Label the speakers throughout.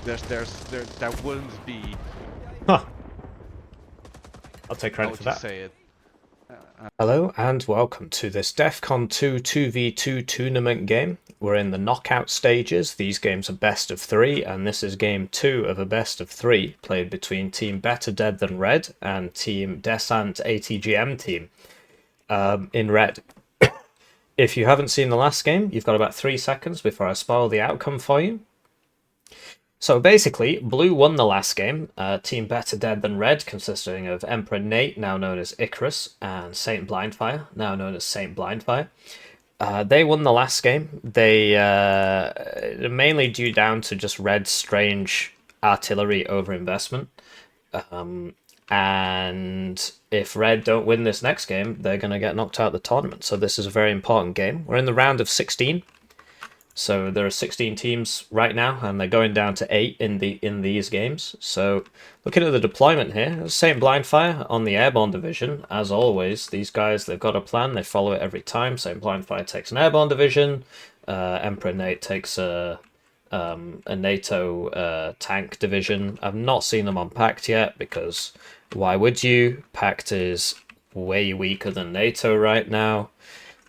Speaker 1: There wouldn't be.
Speaker 2: Huh. I'll take
Speaker 1: How
Speaker 2: credit
Speaker 1: would
Speaker 2: for
Speaker 1: you
Speaker 2: that.
Speaker 1: say it?
Speaker 2: Hello and welcome to this DEF CON 2 2v2 tournament game. We're in the knockout stages. These games are best of 3, and this is game 2 of a best of 3 played between Team Better Dead Than Red and Team Desant ATGM team in red. If you haven't seen the last game, you've got about 3 seconds before I spoil the outcome for you. So basically, Blue won the last game. Team Better Dead Than Red, consisting of Emperor Nate, now known as Icarus, and SaintBlindFire, now known as SaintBlindFire. They won the last game. They mainly due down to just Red's strange artillery overinvestment. And if Red don't win this next game, they're going to get knocked out of the tournament. So this is a very important game. We're in the round of 16. So there are 16 teams right now, and they're going down to 8 in these games. So looking at the deployment here, SaintBlindFire on the Airborne division. As always, these guys, they've got a plan. They follow it every time. SaintBlindFire takes an Airborne division. Emperor Nate takes a NATO tank division. I've not seen them on Pact yet, because why would you? Pact is way weaker than NATO right now.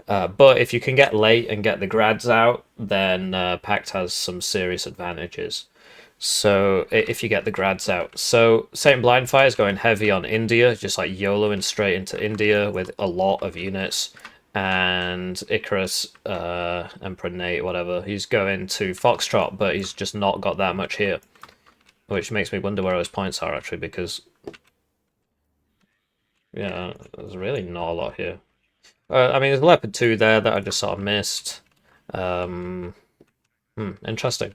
Speaker 2: But if you can get late and get the grads out, then Pact has some serious advantages. So if you get the grads out. So SaintBlindFire is going heavy on India, just like YOLOing straight into India with a lot of units. And Icarus, Emperor Nate, whatever, he's going to Foxtrot, but he's just not got that much here. Which makes me wonder where his points are, actually, because... yeah, there's really not a lot here. I mean, there's Leopard 2 there that I just sort of missed. Interesting.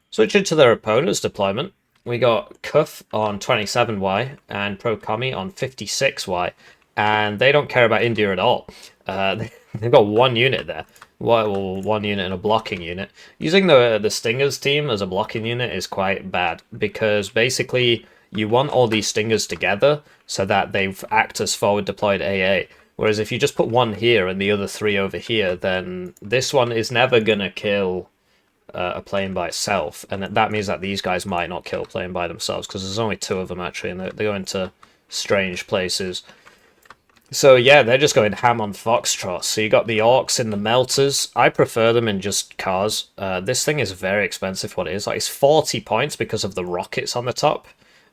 Speaker 2: Switching to their opponent's deployment, we got Cuff on 27Y and ProCommie on 56Y, and they don't care about India at all. They've got one unit there. Well, one unit and a blocking unit. Using the Stingers team as a blocking unit is quite bad, because basically you want all these Stingers together so that they act as forward deployed AA. Whereas if you just put one here and the other 3 over here, then this one is never going to kill a plane by itself. And that means that these guys might not kill a plane by themselves, because there's only 2 of them, actually, and they go into strange places. So yeah, they're just going ham on Foxtrot. So you got the Orcs in the Melters. I prefer them in just cars. This thing is very expensive, what it is. Like, it's 40 points because of the rockets on the top.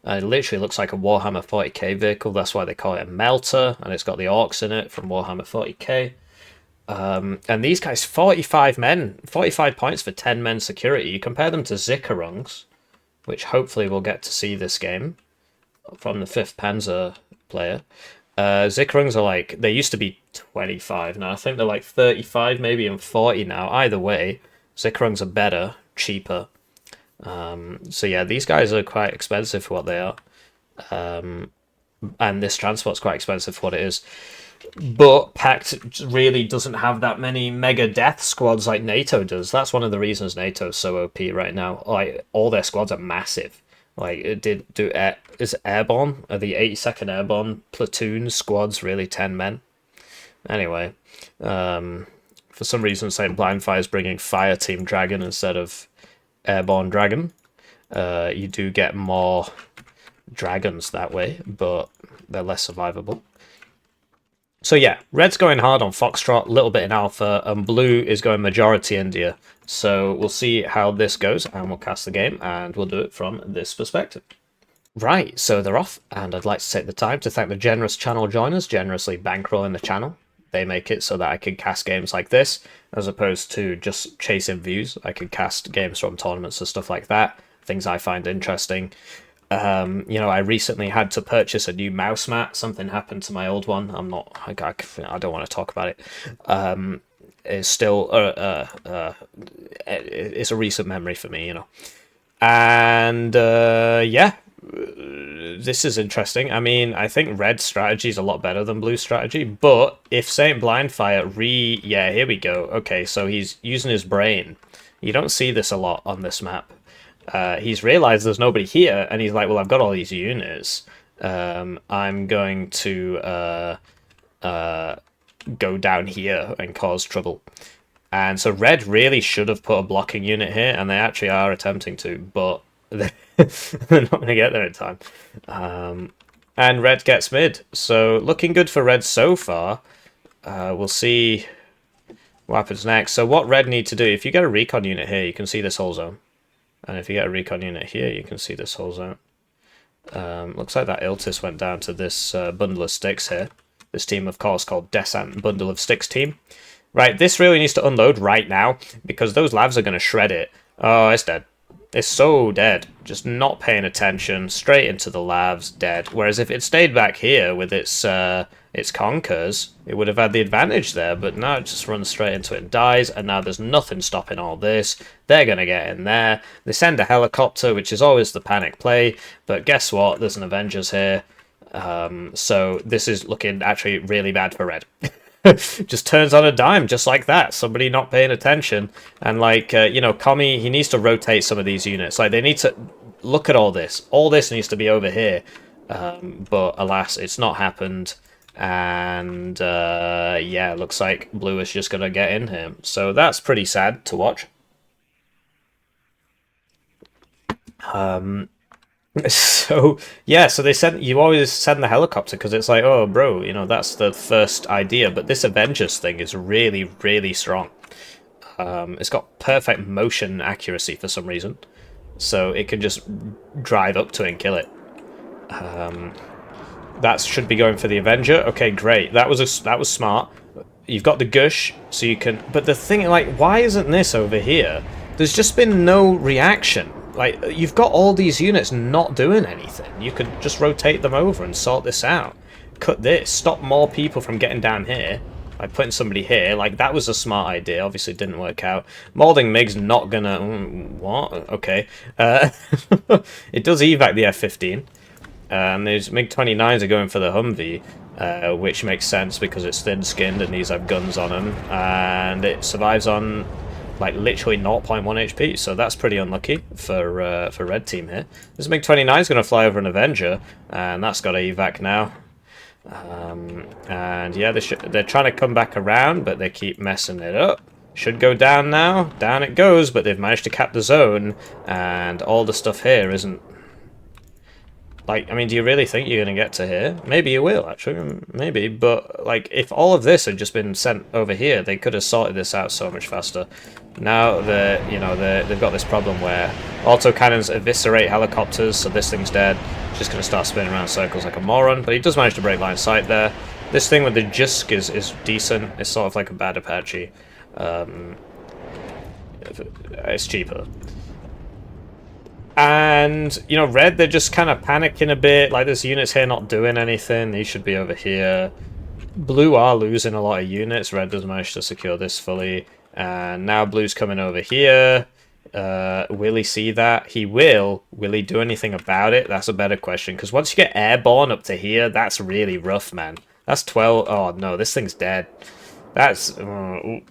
Speaker 2: It literally looks like a Warhammer 40k vehicle. That's why they call it a Melter, and it's got the Orcs in it from Warhammer 40k. And these guys, 45 men, 45 points for 10 men security. You compare them to Zickerungs, which hopefully we'll get to see this game from the 5th Panzer player. Zickerungs are like, they used to be 25 now. I think they're like 35 maybe and 40 now. Either way, Zickerungs are better, cheaper. So yeah, these guys are quite expensive for what they are. And this transport's quite expensive for what it is. But Pact really doesn't have that many mega death squads like NATO does. That's one of the reasons NATO's so OP right now. Like, all their squads are massive. Like, is Airborne? Are the 82nd Airborne platoon squads really 10 men? Anyway, for some reason SaintBlindFire is bringing Fire Team Dragon instead of Airborne Dragon. You do get more dragons that way, but they're less survivable. So yeah, Red's going hard on Foxtrot, a little bit in Alpha, and Blue is going majority India. So we'll see how this goes, and we'll cast the game, and we'll do it from this perspective. Right, so they're off, and I'd like to take the time to thank the generous channel joiners, generously bankrolling the channel. They make it so that I can cast games like this, as opposed to just chasing views. I can cast games from tournaments and stuff like that, things I find interesting. You know, I recently had to purchase a new mouse mat. Something happened to my old one. I don't want to talk about it. It's still, it's a recent memory for me, you know. And, yeah, this is interesting. I mean, I think Red's strategy is a lot better than Blue's strategy, but if SaintBlindFire yeah, here we go. Okay, so he's using his brain. You don't see this a lot on this map. He's realized there's nobody here, and he's like, well, I've got all these units. I'm going to go down here and cause trouble. And so Red really should have put a blocking unit here, and they actually are attempting to, but they're not going to get there in time. And red gets mid. So looking good for red so far. We'll see what happens next. So what red need to do, if you get a recon unit here, you can see this whole zone. And if you get a recon unit here, you can see this whole zone. Looks like that Iltis went down to this bundle of sticks here. This team, of course, called Desant Bundle of Sticks team. Right, this really needs to unload right now, because those lavs are going to shred it. Oh, it's dead. It's so dead. Just not paying attention. Straight into the lavs, dead. Whereas if it stayed back here with its conkers, it would have had the advantage there. But now it just runs straight into it and dies. And now there's nothing stopping all this. They're going to get in there. They send a helicopter, which is always the panic play. But guess what? There's an Avengers here. So this is looking actually really bad for red. Just turns on a dime just like that. Somebody not paying attention. And like, you know, Kami, he needs to rotate some of these units. Like, they need to look at all this. All this needs to be over here. But alas, it's not happened. And yeah, it looks like blue is just going to get in here. So that's pretty sad to watch. So yeah, so they sent, you always send the helicopter because it's like, oh bro, you know, that's the first idea. But this Avengers thing is really, really strong. It's got perfect motion accuracy for some reason, so it can just drive up to it and kill it. That should be going for the Avenger. Okay, great. That was smart. You've got the gush, so you can. But the thing, like, why isn't this over here? There's just been no reaction. Like, you've got all these units not doing anything. You could just rotate them over and sort this out. Cut this. Stop more people from getting down here by putting somebody here. Like, that was a smart idea. Obviously, it didn't work out. Molding MiG's not gonna... what? Okay. It does evac the F-15. And these MiG-29s are going for the Humvee, which makes sense because it's thin-skinned and these have guns on them. And it survives on... like literally 0.1 HP, so that's pretty unlucky for red team here. This MiG-29 is going to fly over an Avenger, and that's got a evac now. And yeah, they're trying to come back around, but they keep messing it up. Should go down now. Down it goes, but they've managed to cap the zone, and all the stuff here isn't... like, I mean, do you really think you're going to get to here? Maybe you will, actually. Maybe. But, like, if all of this had just been sent over here, they could have sorted this out so much faster. Now, they've got this problem where autocannons eviscerate helicopters, so this thing's dead. It's just going to start spinning around circles like a moron. But he does manage to break line of sight there. This thing with the Jusk is decent. It's sort of like a bad Apache. It's cheaper. And, you know, red, they're just kind of panicking a bit. Like, this unit's here not doing anything. These should be over here. Blue are losing a lot of units. Red does manage to secure this fully. And now blue's coming over here. Will he see that? He will. Will he do anything about it? That's a better question. Because once you get airborne up to here, that's really rough, man. That's 12. Oh, no, this thing's dead. That's... it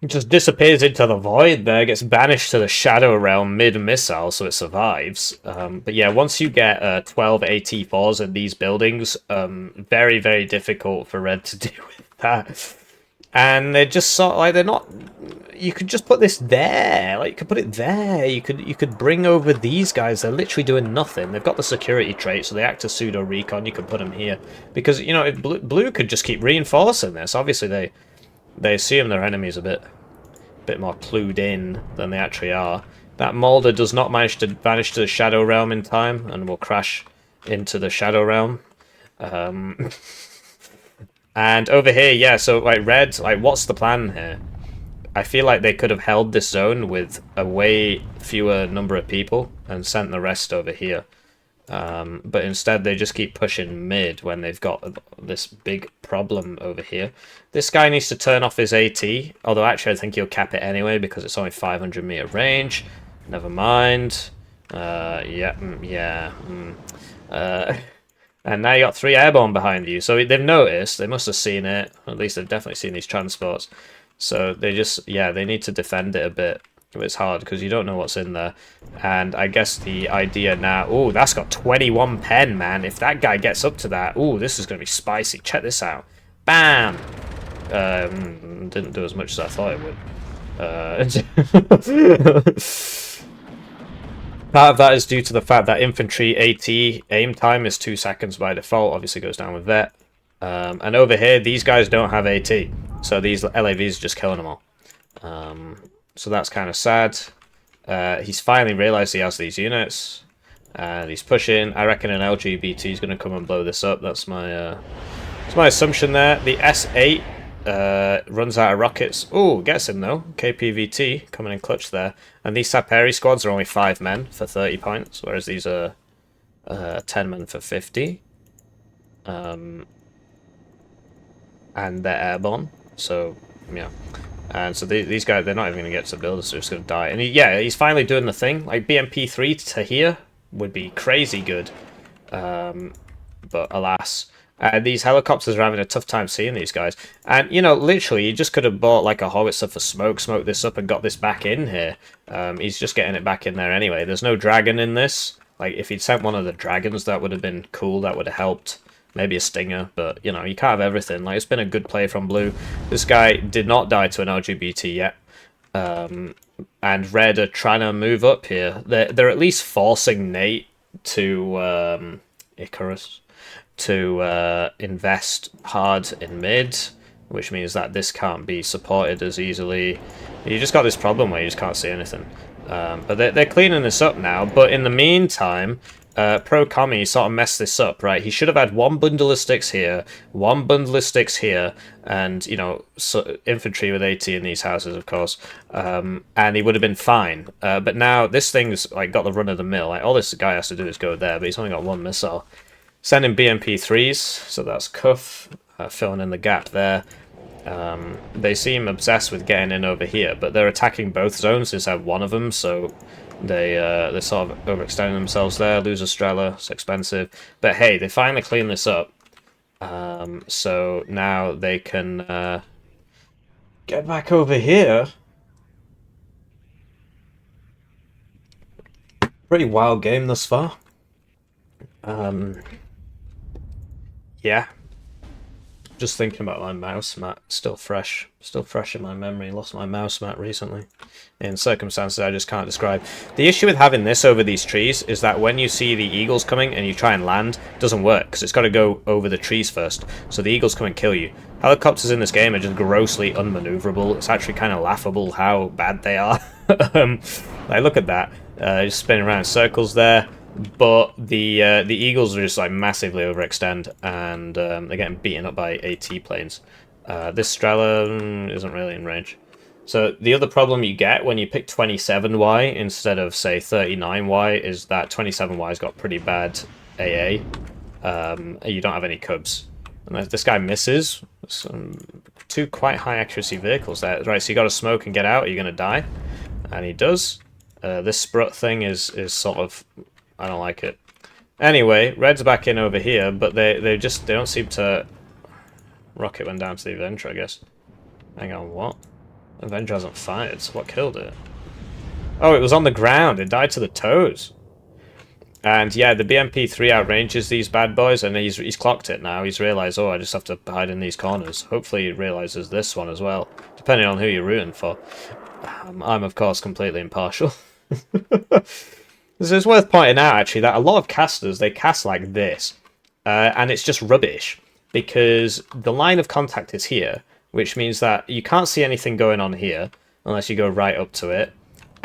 Speaker 2: just disappears into the void there, gets banished to the Shadow Realm mid-missile, so it survives. But yeah, once you get 12 AT-4s in these buildings, very, very difficult for red to deal with that. And they're just sort of like, they're not... you could just put this there, like, you could put it there, you could bring over these guys, they're literally doing nothing. They've got the security trait, so they act as pseudo-recon, you could put them here. Because, you know, if blue could just keep reinforcing this, obviously they assume their enemies a bit more clued in than they actually are. That Molder does not manage to vanish to the Shadow Realm in time, and will crash into the Shadow Realm. And over here, yeah, so, like, red, like, what's the plan here? I feel like they could have held this zone with a way fewer number of people and sent the rest over here. But instead they just keep pushing mid when they've got this big problem over here. This guy needs to turn off his AT, although actually I think he'll cap it anyway because it's only 500 meter range. Never mind. And now you got 3 airborne behind you, so they've noticed, they must have seen it, at least they've definitely seen these transports. So they just, yeah, they need to defend it a bit. It's hard because you don't know what's in there. And I guess the idea now... oh, that's got 21 pen, man. If that guy gets up to that... oh, this is going to be spicy. Check this out. Bam! Didn't do as much as I thought it would. Part of that is due to the fact that infantry AT aim time is 2 seconds by default. Obviously goes down with vet. And over here, these guys don't have AT. So these LAVs are just killing them all. So that's kind of sad. He's finally realised he has these units. And he's pushing. I reckon an LGBT is going to come and blow this up. That's my assumption there. The S8 runs out of rockets. Oh, gets him though. KPVT coming in clutch there. And these Saperi squads are only 5 men for 30 points, whereas these are 10 men for 50. And they're airborne. So, yeah. And so these guys, they're not even going to get to the builders, they're just going to die. And he's finally doing the thing. Like, BMP3 to here would be crazy good. But alas, these helicopters are having a tough time seeing these guys. And, you know, literally, you just could have bought, like, a howitzer for smoke this up and got this back in here. He's just getting it back in there anyway. There's no dragon in this. Like, if he'd sent one of the dragons, that would have been cool. That would have helped. Maybe a stinger, but, you know, you can't have everything. Like, it's been a good play from blue. This guy did not die to an LGBT yet. And red are trying to move up here. They're at least forcing Nate to, Icarus, to invest hard in mid, which means that this can't be supported as easily. You just got this problem where you just can't see anything. But they're cleaning this up now, but in the meantime... Pro Commie sort of messed this up, right? He should have had 1 bundle of sticks here, 1 bundle of sticks here, and, you know, infantry with AT in these houses, of course, and he would have been fine. But now this thing's, like, got the run of the mill. Like, all this guy has to do is go there, but he's only got 1 missile. Sending BMP3s, so that's Cuff, filling in the gap there. They seem obsessed with getting in over here, but they're attacking both zones instead of one of them, so... They're sort of overextending themselves there. Lose Estrella, it's expensive. But hey, they finally cleaned this up. So now they can get back over here. Pretty wild game thus far. Yeah. Just thinking about my mouse mat, still fresh in my memory. Lost my mouse mat recently in circumstances I just can't describe. The issue with having this over these trees is that when you see the eagles coming and you try and land, it doesn't work because it's got to go over the trees first. So the eagles come and kill you. Helicopters in this game are just grossly unmaneuverable. It's actually kind of laughable how bad they are. Like, look at that, just spinning around in circles there. But the eagles are just like massively overextend, and they're getting beaten up by AT planes. This Strela isn't really in range. So the other problem you get when you pick 27Y instead of, say, 39Y is that 27Y's got pretty bad AA. You don't have any cubs. And this guy misses. Some 2 quite high accuracy vehicles there. Right, so you got to smoke and get out, or you're going to die. And he does. This sprut thing is sort of... I don't like it. Anyway, red's back in over here, but they don't seem to... Rocket went down to the Avenger, I guess. Hang on, what? Avenger hasn't fired, so what killed it? Oh, it was on the ground. It died to the toes. And yeah, the BMP3 outranges these bad boys, and he's clocked it now. He's realised, oh, I just have to hide in these corners. Hopefully he realises this one as well, depending on who you're rooting for. I'm, of course, completely impartial. It's worth pointing out, actually, that a lot of casters, they cast like this. And it's just rubbish, because the line of contact is here, which means that you can't see anything going on here unless you go right up to it.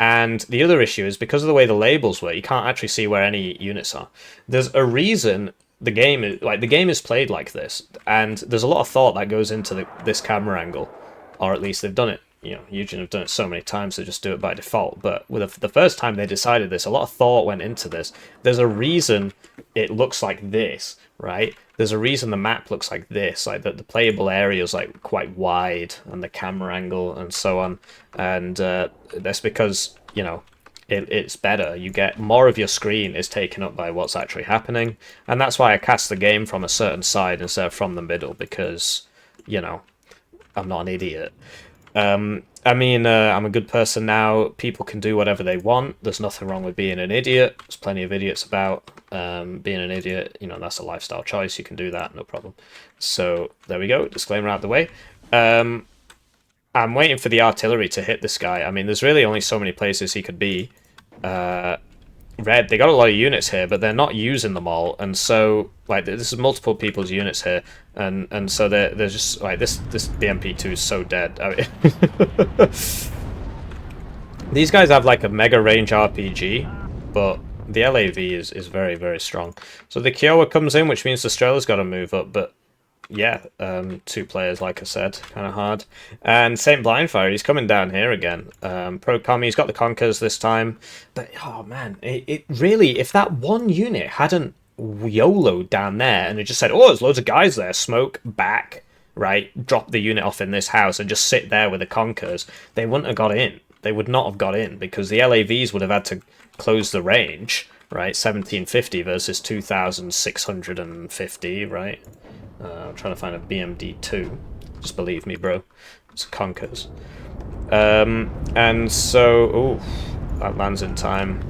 Speaker 2: And the other issue is because of the way the labels work, you can't actually see where any units are. There's a reason the game is played like this, and there's a lot of thought that goes into this camera angle, or at least they've done it. You know, Eugen have done it so many times, they just do it by default. But with the first time they decided this, a lot of thought went into this. There's a reason it looks like this, right? There's a reason the map looks like this, like the playable area is like quite wide, and the camera angle and so on. And that's because, you know, it's better. You get more of your screen is taken up by what's actually happening, and that's why I cast the game from a certain side instead of from the middle, because, you know, I'm not an idiot. I mean, I'm a good person now. People can do whatever they want. There's nothing wrong with being an idiot. There's plenty of idiots about. Being an idiot, you know, that's a lifestyle choice. You can do that, no problem. So there we go. Disclaimer out of the way. I'm waiting for the artillery to hit this guy. I mean, there's really only so many places he could be. red, they got a lot of units here, but they're not using them all, and so like this is multiple people's units here, and so they're just like this BMP2 is so dead. I mean, these guys have like a mega range RPG, but the LAV is very, very strong. So the Kiowa comes in, which means the Strela's got to move up, but yeah, 2 players, like I said, kind of hard. And SaintBlindFire, he's coming down here again. Pro Commie, he's got the Conkers this time. But, oh man, it really, if that one unit hadn't YOLO'd down there and it just said, oh, there's loads of guys there, smoke, back, right, drop the unit off in this house and just sit there with the Conkers, they wouldn't have got in. They would not have got in because the LAVs would have had to close the range, right? 1750 versus 2650, right? I'm trying to find a BMD2. Just believe me, bro. It's Conkers. And so... Oh, that lands in time.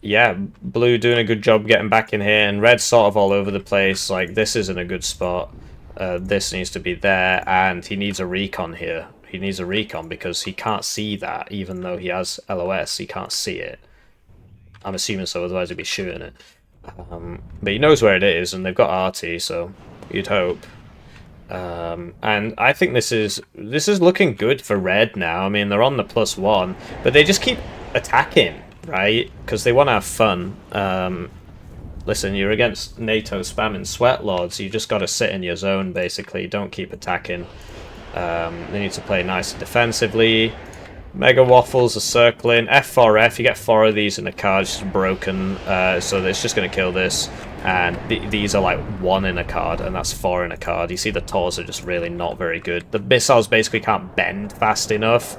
Speaker 2: Yeah, blue doing a good job getting back in here, and red's sort of all over the place. Like, this isn't a good spot. This needs to be there, and he needs a recon here. He needs a recon because he can't see that, even though he has LOS, he can't see it. I'm assuming so, otherwise he'd be shooting it. But he knows where it is, and they've got RT, so you'd hope. And I think this is looking good for red now. I mean, they're on the +1, but they just keep attacking, right? Because they want to have fun. Listen, you're against NATO spamming sweat lords. You just got to sit in your zone, basically. Don't keep attacking. They need to play nice and defensively. Mega Waffles are circling. F4F, you get 4 of these in a card, it's just broken, so it's just going to kill this. And these are like 1 in a card, and that's 4 in a card. You see the Tors are just really not very good. The missiles basically can't bend fast enough,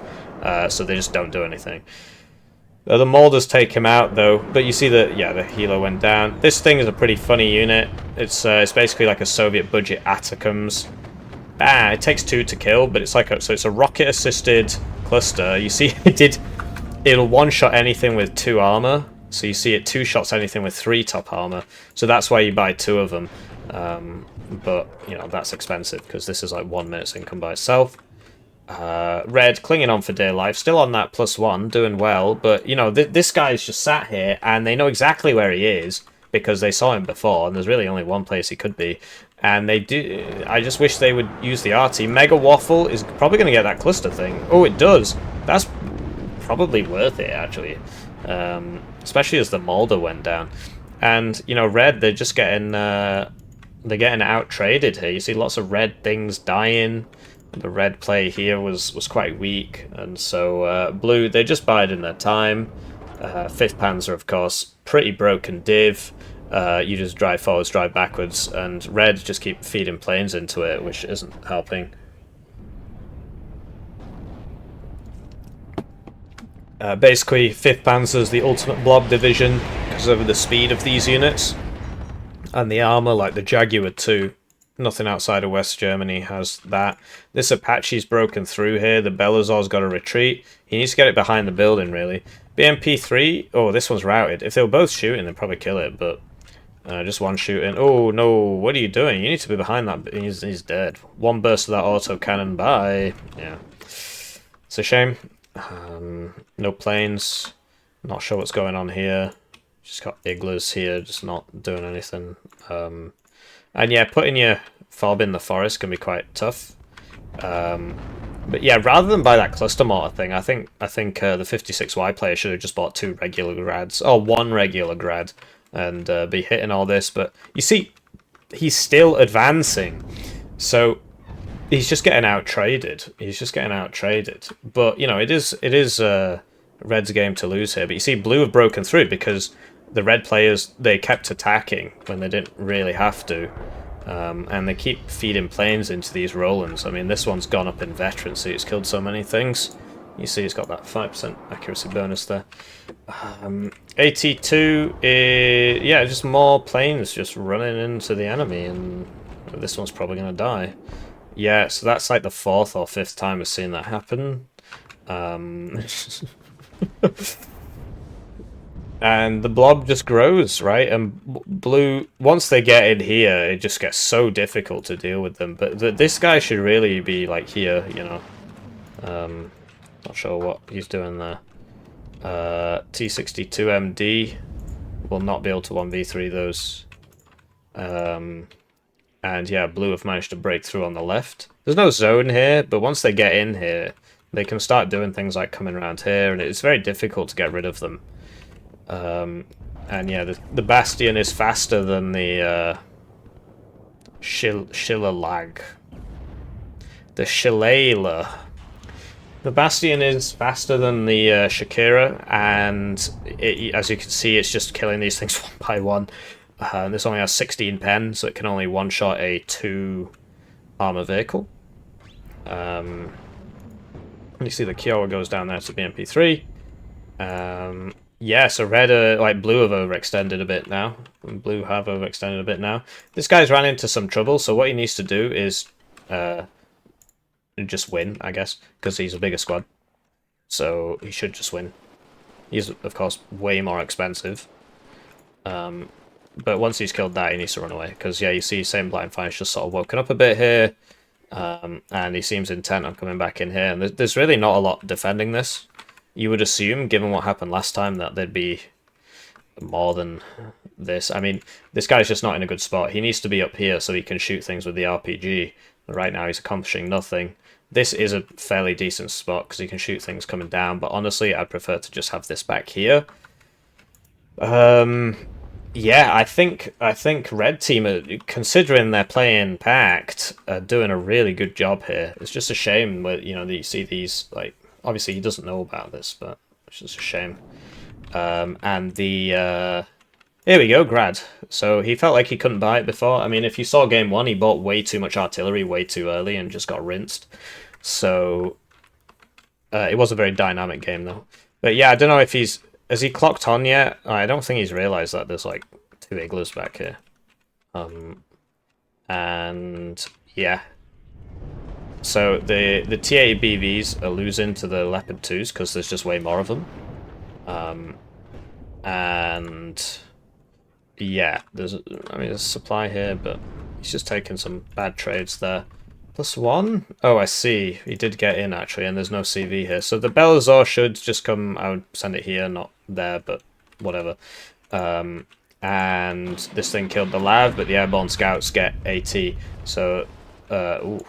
Speaker 2: so they just don't do anything. The Molders take him out, though, but you see that, yeah, the healer went down. This thing is a pretty funny unit. It's basically like a Soviet budget Atacms. It takes 2 to kill, but it's like so it's a rocket-assisted cluster. You see, it'll one-shot anything with 2 armor. So you see it 2-shots anything with 3 top armor. So that's why you buy 2 of them. But you know that's expensive because this is like 1 minute's income by itself. Red clinging on for dear life, still on that +1, doing well. But you know this guy's just sat here, and they know exactly where he is because they saw him before, and there's really only one place he could be. And they do. I just wish they would use the RT. Mega Waffle is probably going to get that cluster thing. Oh, it does. That's probably worth it, actually. Especially as the Molder went down. And, you know, red, they're just getting... they're getting out-traded here. You see lots of red things dying. The red play here was quite weak. And so, blue, they just bided their time. 5th Panzer, of course, pretty broken div. You just drive forwards, drive backwards, and red just keep feeding planes into it, which isn't helping. Basically, 5th Panzer is the ultimate blob division because of the speed of these units. And the armor, like the Jaguar 2, nothing outside of West Germany has that. This Apache's broken through here, the Belazor's got to retreat. He needs to get it behind the building, really. BMP3, oh, this one's routed. If they were both shooting, they'd probably kill it, but... just 1 shooting. Oh, no, what are you doing? You need to be behind that. He's dead. 1 burst of that auto cannon. Bye. Yeah. It's a shame. No planes. Not sure what's going on here. Just got Iglas here, just not doing anything. And yeah, putting your fob in the forest can be quite tough. But yeah, rather than buy that cluster mortar thing, I think the 56Y player should have just bought 2 regular grads. Or 1 regular grad. And be hitting all this, but you see, he's still advancing, so he's just getting out traded. But you know, it is red's game to lose here. But you see, blue have broken through because the red players, they kept attacking when they didn't really have to, and they keep feeding planes into these Rolands. I mean, this one's gone up in veteran, so it's killed so many things. You see, it's got that 5% accuracy bonus there. AT2 is, yeah, just more planes just running into the enemy, and this one's probably going to die. Yeah, so that's like the 4th or 5th time we've seen that happen. And the blob just grows, right? And blue, once they get in here, it just gets so difficult to deal with them. But this guy should really be like here, you know. Not sure what he's doing there. T62MD will not be able to 1v3 those. And yeah, blue have managed to break through on the left. There's no zone here, but once they get in here, they can start doing things like coming around here, and it's very difficult to get rid of them. And yeah, the Bastion is faster than the Shillelagh. The Shillelagh. The Bastion is faster than the Shakira, and as you can see, it's just killing these things one by one. This only has 16 pen, so it can only one-shot a 2 armor vehicle. You see the Kiowa goes down there to BMP3. Yeah, so red, like blue have overextended a bit now. Blue have overextended a bit now. This guy's ran into some trouble, so what he needs to do is just win, I guess, because he's a bigger squad. So he should just win. He's, of course, way more expensive. But once he's killed that, he needs to run away. Because, yeah, you see SaintBlindFire's just sort of woken up a bit here. And he seems intent on coming back in here. And there's really not a lot defending this. You would assume, given what happened last time, that there'd be more than this. I mean, this guy's just not in a good spot. He needs to be up here so he can shoot things with the RPG. Right now he's accomplishing nothing. This is a fairly decent spot because he can shoot things coming down, but honestly, I'd prefer to just have this back here. Yeah, I think red team, considering they're playing packed, are doing a really good job here. It's just a shame that, you know, that you see these, like, obviously he doesn't know about this, but it's just a shame. And the here we go, Grad. So he felt like he couldn't buy it before. I mean, if you saw game 1, he bought way too much artillery way too early and just got rinsed. So it was a very dynamic game though. But yeah, I don't know if has he clocked on yet? I don't think he's realized that there's like 2 igloos back here. And yeah. So the T80 BVs are losing to the Leopard 2s because there's just way more of them. And yeah, there's a supply here, but he's just taking some bad trades there. +1? Oh, I see. He did get in, actually, and there's no CV here. So the Bellasaur should just come... I would send it here, not there, but whatever. And this thing killed the Lav, but the airborne scouts get AT. So, ooh.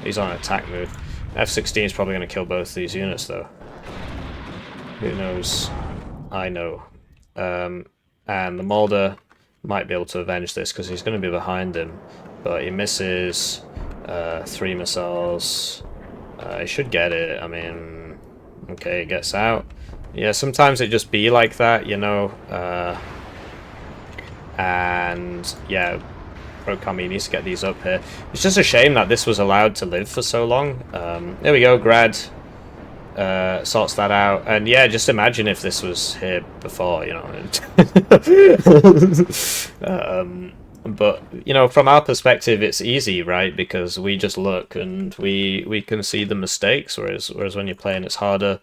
Speaker 2: He's on an attack move. F-16 is probably going to kill both these units, though. Who knows? I know. And the Mulder might be able to avenge this because he's going to be behind him. But he misses 3 missiles. He should get it. I mean, okay, he gets out. Yeah, sometimes it just be like that, you know. And yeah, Pro-Commie needs to get these up here. It's just a shame that this was allowed to live for so long. There we go, Grad. Sorts that out, and yeah, just imagine if this was here before, you know. But you know, from our perspective, it's easy, right? Because we just look and we can see the mistakes, whereas when you're playing, it's harder.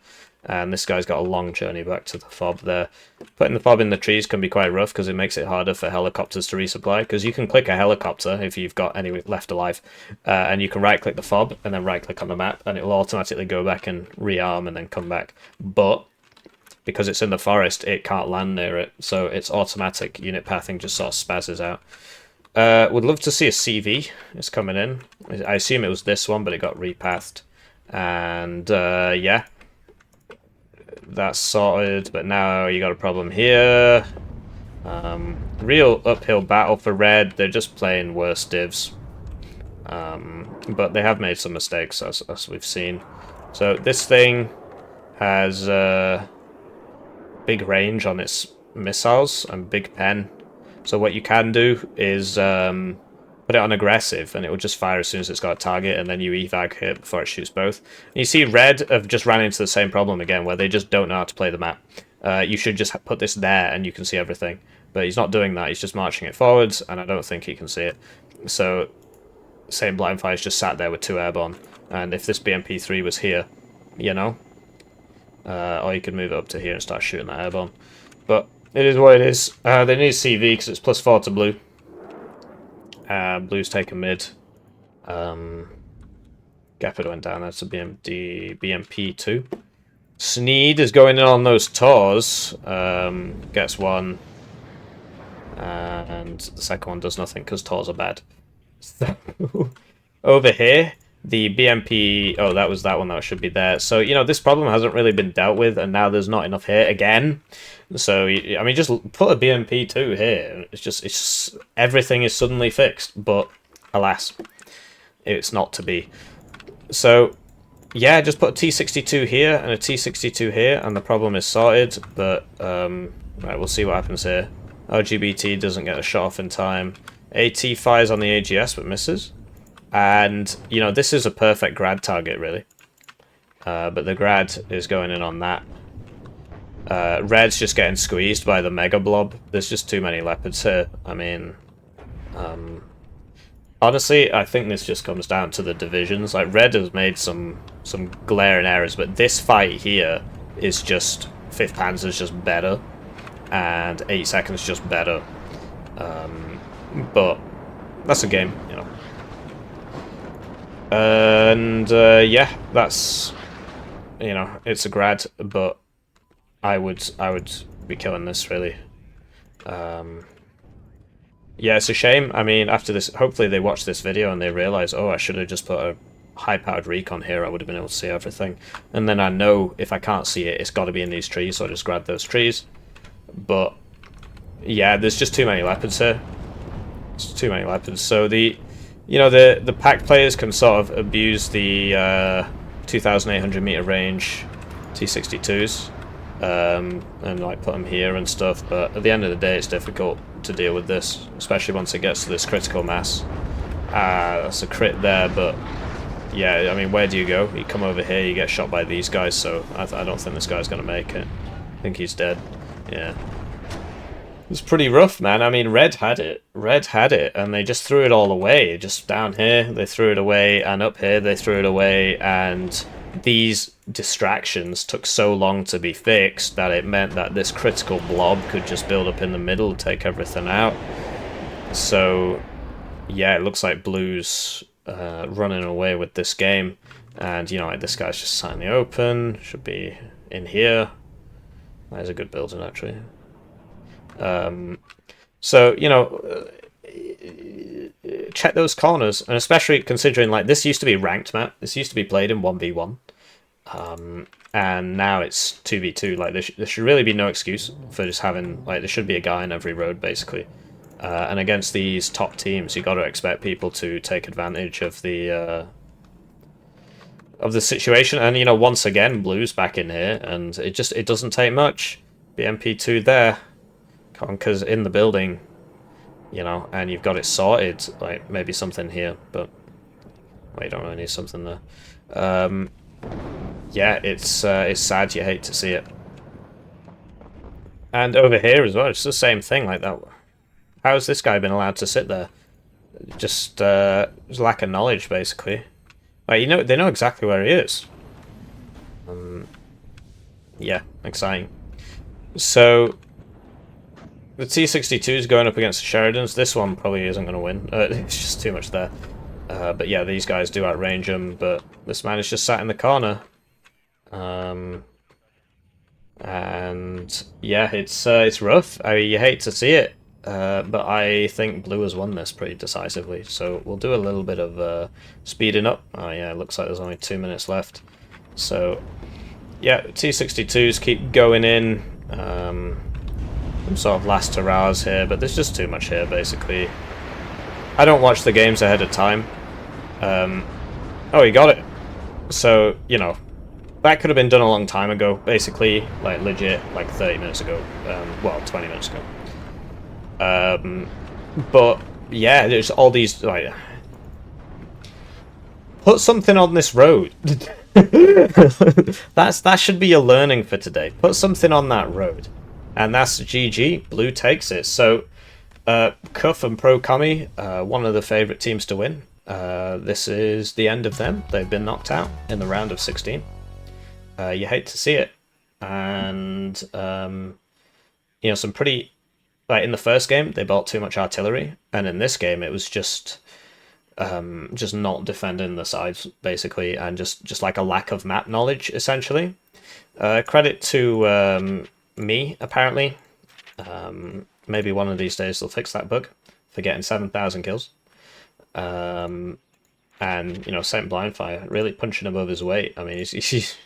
Speaker 2: And this guy's got a long journey back to the fob there. Putting the fob in the trees can be quite rough because it makes it harder for helicopters to resupply. Because you can click a helicopter if you've got any left alive, and you can right-click the fob and then right-click on the map, and it will automatically go back and rearm and then come back. But because it's in the forest, it can't land near it, so its automatic unit pathing just sort of spazzes out. Would love to see a CV. It's coming in. I assume it was this one, but it got repathed. And yeah. That's sorted, but now you got a problem here. Real uphill battle for red. They're just playing worse divs. But they have made some mistakes, as we've seen. So this thing has big range on its missiles and big pen. So what you can do is put it on aggressive, and it will just fire as soon as it's got a target, and then you evac it before it shoots both. And you see red have just ran into the same problem again, where they just don't know how to play the map. You should just put this there, and you can see everything. But he's not doing that, he's just marching it forwards, and I don't think he can see it. So, SaintBlindFire's just sat there with 2 airborne, and if this BMP3 was here, you know, or you could move it up to here and start shooting that airborne. But it is what it is. They need CV because it's +4 to blue. Blue's taken mid. Gepard went down. That's a BMP2. Sneed is going in on those Tors. Gets one. And the second one does nothing because Tors are bad. So, over here, the BMP... Oh, that was that one that should be there. So, you know, this problem hasn't really been dealt with, and now there's not enough here again. So, I mean, just put a BMP2 here. It's just everything is suddenly fixed. But, alas, it's not to be. So, yeah, just put a T62 here and a T62 here, and the problem is sorted. But, right, we'll see what happens here. LGBT doesn't get a shot off in time. AT fires on the AGS but misses. And, you know, this is a perfect grad target, really. But the grad is going in on that. Red's just getting squeezed by the Mega Blob. There's just too many leopards here. I mean, honestly, I think this just comes down to the divisions. Like, Red has made some glaring errors, but this fight here is just... 5th Panzer's just better. And 8 seconds just better. But that's a game, you know. And yeah, that's, you know, it's a grad, but I would be killing this, really. Yeah, it's a shame. I mean, after this, hopefully they watch this video and they realize, oh, I should have just put a high-powered recon here. I would have been able to see everything. And then I know if I can't see it, it's got to be in these trees, so I just grab those trees. But yeah, there's just too many leopards here. It's too many leopards. So the, you know, the pack players can sort of abuse the 2,800 meter range T62s, and like put them here and stuff. But at the end of the day, it's difficult to deal with this, especially once it gets to this critical mass. That's a crit there, but yeah, I mean, where do you go? You come over here, you get shot by these guys. So I don't think this guy's gonna make it. I think he's dead. Yeah. It's pretty rough, man. I mean, Red had it. Red had it, and they just threw it all away. Just down here, they threw it away, and up here, they threw it away, and these distractions took so long to be fixed that it meant that this critical blob could just build up in the middle, take everything out. So, yeah, it looks like Blue's running away with this game, and, you know, like, this guy's just sat in the open, should be in here. That is a good building, actually. So, you know, check those corners, and especially considering, like, this used to be a ranked map. This used to be played in 1v1. And now it's 2v2. Like, there should really be no excuse for just having, like, there should be a guy in every road, basically. And against these top teams, you got to expect people to take advantage of the situation. And, you know, once again, Blue's back in here, and it doesn't take much. BMP2 there. Conker's in the building, you know, and you've got it sorted. Like, maybe something here, but well, you don't really need something there. Yeah, it's sad. You hate to see it. And over here as well, it's the same thing like that. How has this guy been allowed to sit there? Just lack of knowledge, basically. Like, you know, they know exactly where he is. Yeah, exciting. So the T62 is going up against the Sheridans. This one probably isn't going to win. It's just too much there. But yeah, these guys do outrange him. But this man is just sat in the corner. And yeah, it's rough. I mean, you hate to see it. But I think Blue has won this pretty decisively. So we'll do a little bit of speeding up. Oh yeah, it looks like there's only 2 minutes left. So yeah, T62s keep going in. Some sort of last hurrahs here, but there's just too much here, basically. I don't watch the games ahead of time. Oh, he got it. So, you know, that could have been done a long time ago, basically, like, legit, like 30 minutes ago. Well, 20 minutes ago. But, yeah, there's all these, like... Put something on this road. That should be your learning for today. Put something on that road. And that's GG. Blue takes it. So, Cuff and Pro Kami, one of the favourite teams to win. This is the end of them. They've been knocked out in the round of 16. You hate to see it. And, you know, some pretty... Like, in the first game, they bought too much artillery. And in this game, it was just... just not defending the sides basically, and just like a lack of map knowledge essentially. Credit to me apparently. Maybe one of these days they'll fix that bug for getting 7,000 kills. And you know, SaintBlindFire really punching above his weight. I mean, he's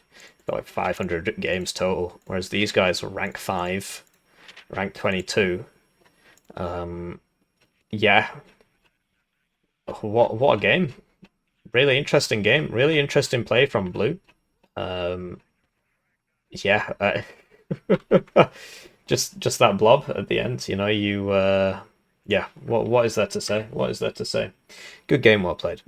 Speaker 2: got like 500 games total, whereas these guys were rank 5, rank 22. Yeah, what a game! Really interesting game. Really interesting play from Blue. Yeah, just that blob at the end. You know, yeah. What is there to say? What is there to say? Good game, well played.